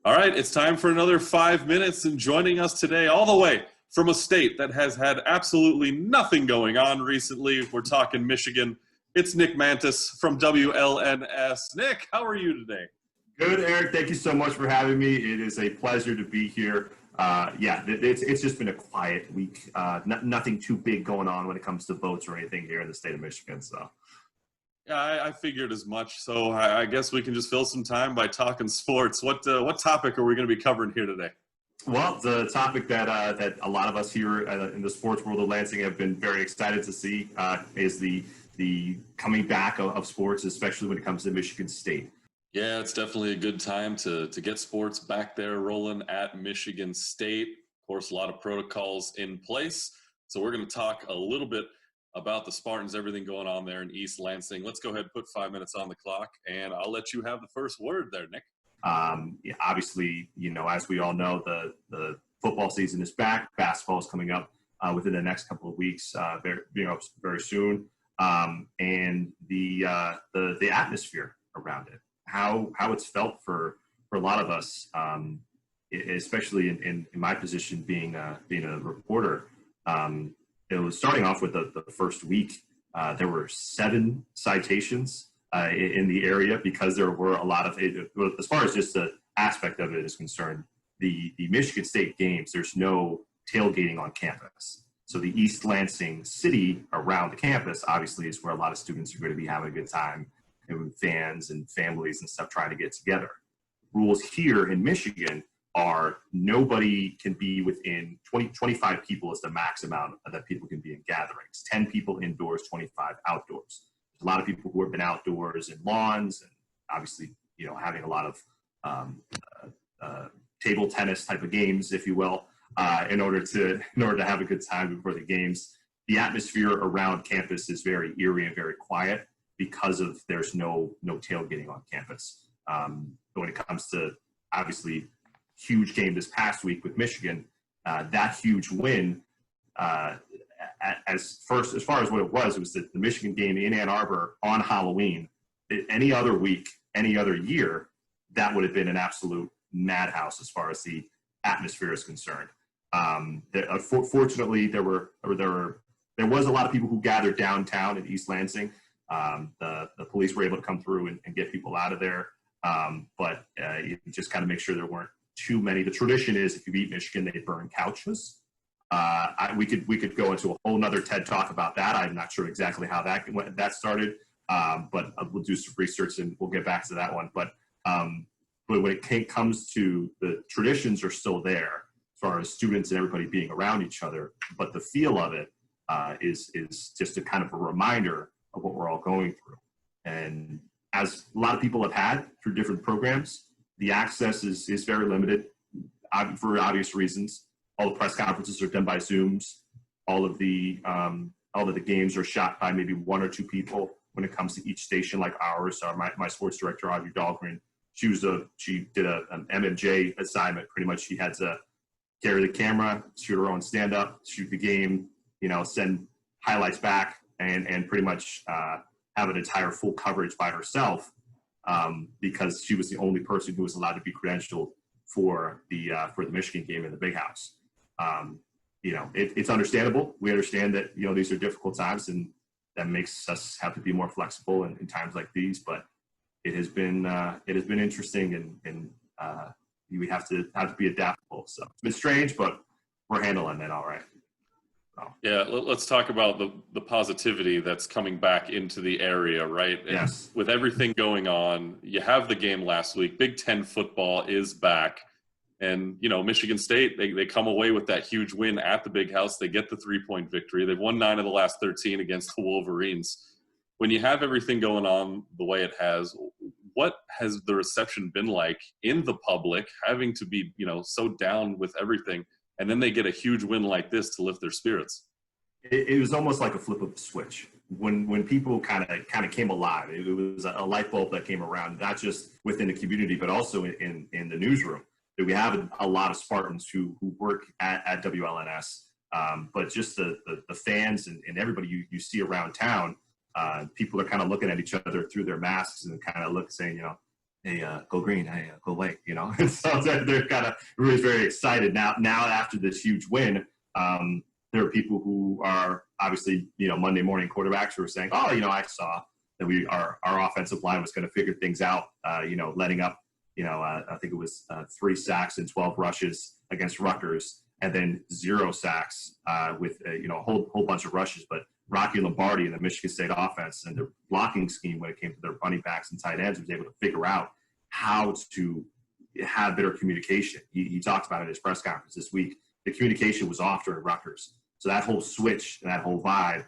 All right, it's time for another 5 minutes, and joining us today, all the way from a state that has had absolutely nothing going on recently, we're talking Michigan. It's Nick Mantas from WLNS. Nick, how are you today? Good, Eric. Thank you so much for having me. It is a pleasure to be here. It's just been a quiet week. Nothing too big going on when it comes to votes or anything here in the state of Michigan. So, Yeah, I figured as much. So I guess we can just fill some time by talking sports. What topic are we going to be covering here today? well, the topic that a lot of us here in the sports world of Lansing have been very excited to see is the coming back of sports, especially when it comes to Michigan State. Yeah, it's definitely a good time to get sports back there rolling at Michigan State. Of course, a lot of protocols in place. So we're going to talk a little bit about the Spartans, everything going on there in East Lansing. Let's go ahead and put 5 minutes on the clock, and I'll let you have the first word there, Nick. Yeah, obviously, as we all know, the football season is back. Basketball is coming up within the next couple of weeks, very soon, and the atmosphere around it, how it's felt for a lot of us, especially in my position being a reporter. It was starting off with the first week. There were 7 citations in the area because there were a lot of, as far as just the aspect of it is concerned, the Michigan State games, there's no tailgating on campus. So the East Lansing city around the campus obviously is where a lot of students are going to be having a good time, and fans and families and stuff trying to get together. Rules here in Michigan are nobody can be within 25 people is the max amount that people can be in gatherings. 10 people indoors, 25 outdoors. There's a lot of people who have been outdoors in lawns and obviously, having a lot of table tennis type of games, if you will, in order to have a good time before the games. The atmosphere around campus is very eerie and very quiet because of there's no tailgating on campus. When it comes to obviously huge game this past week with Michigan, that huge win, as far as what it was the Michigan game in Ann Arbor on Halloween. Any other week, any other year, that would have been an absolute madhouse as far as the atmosphere is concerned. Fortunately, there was a lot of people who gathered downtown in East Lansing. The police were able to come through and get people out of there. But you just got to make sure there weren't too many. The tradition is if you beat Michigan, they burn couches. We could go into a whole nother TED talk about that. I'm not sure exactly how that started, but we'll do some research and we'll get back to that one. But when it comes to the traditions are still there as far as students and everybody being around each other, but the feel of it is just a kind of a reminder of what we're all going through. And as a lot of people have had through different programs, the access is very limited for obvious reasons. All the press conferences are done by Zooms. All of the games are shot by maybe 1 or 2 people when it comes to each station like ours. My sports director, Audrey Dahlgren, she did an MMJ assignment. Pretty much she had to carry the camera, shoot her own stand-up, shoot the game, send highlights back, and pretty much have an entire full coverage by herself because she was the only person who was allowed to be credentialed for the Michigan game in the Big House. It's understandable. We understand that these are difficult times, and that makes us have to be more flexible in times like these. But it has been interesting, and we have to be adaptable. So it's been strange, but we're handling it all right. Yeah, let's talk about the positivity that's coming back into the area, right? And yes. With everything going on, you have the game last week. Big Ten football is back. And, Michigan State, they come away with that huge win at the Big House. They get the 3-point victory. They've won 9 of the last 13 against the Wolverines. When you have everything going on the way it has, what has the reception been like in the public, having to be, so down with everything? And then they get a huge win like this to lift their spirits. It was almost like a flip of the switch when people kind of came alive. It was a light bulb that came around, not just within the community, but also in the newsroom. We have a lot of Spartans who work at WLNS, but just the fans and everybody you see around town, people are kind of looking at each other through their masks and kind of saying, hey, go green, hey, go white, you know. And so they're kind of really very excited now. Now after this huge win, there are people who are obviously, Monday morning quarterbacks who are saying, oh, I saw that our offensive line was going to figure things out, letting up, I think it was 3 sacks and 12 rushes against Rutgers, and then 0 sacks with a whole bunch of rushes. But Rocky Lombardi and the Michigan State offense and their blocking scheme when it came to their running backs and tight ends was able to figure out how to have better communication. He talked about it in his press conference this week. The communication was off during Rutgers. So that whole switch and that whole vibe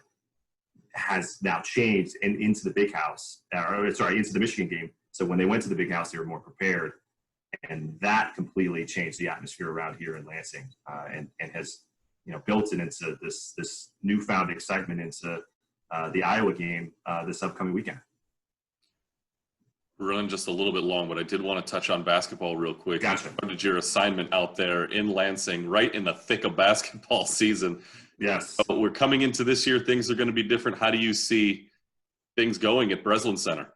has now changed into the big house, into the Michigan game. So when they went to the big house, they were more prepared. And that completely changed the atmosphere around here in Lansing and has built it into this newfound excitement into the Iowa game this upcoming weekend. We're running just a little bit long, but I did want to touch on basketball real quick. Gotcha. You started your assignment out there in Lansing, right in the thick of basketball season. Yes. But we're coming into this year. Things are going to be different. How do you see things going at Breslin Center?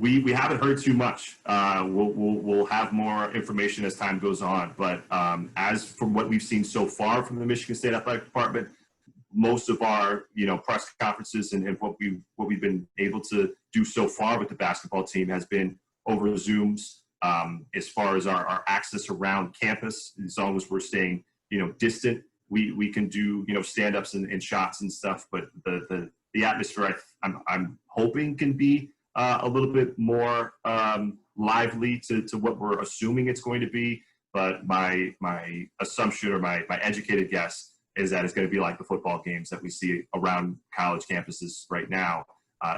We haven't heard too much. We'll have more information as time goes on. But as from what we've seen so far from the Michigan State Athletic Department, most of our press conferences and what we've been able to do so far with the basketball team has been over Zooms. As far as our access around campus, as long as we're staying distant, we can do stand-ups and shots and stuff. But the atmosphere I'm hoping can be a little bit more lively to what we're assuming it's going to be. But my assumption or my educated guess is that it's going to be like the football games that we see around college campuses right now,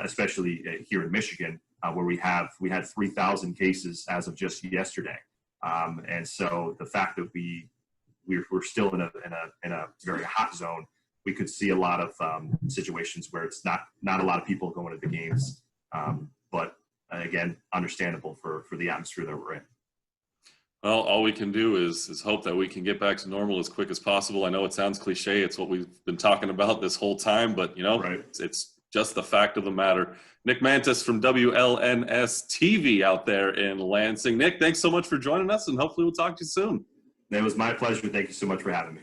especially here in Michigan, where we had 3,000 cases as of just yesterday. And so the fact that we're still in a very hot zone, we could see a lot of situations where it's not a lot of people going to the games. But again, understandable for the atmosphere that we're in. Well, all we can do is hope that we can get back to normal as quick as possible. I know it sounds cliche. It's what we've been talking about this whole time, but Right. It's just the fact of the matter. Nick Mantas from WLNS TV out there in Lansing. Nick, thanks so much for joining us, and hopefully we'll talk to you soon. It was my pleasure. Thank you so much for having me.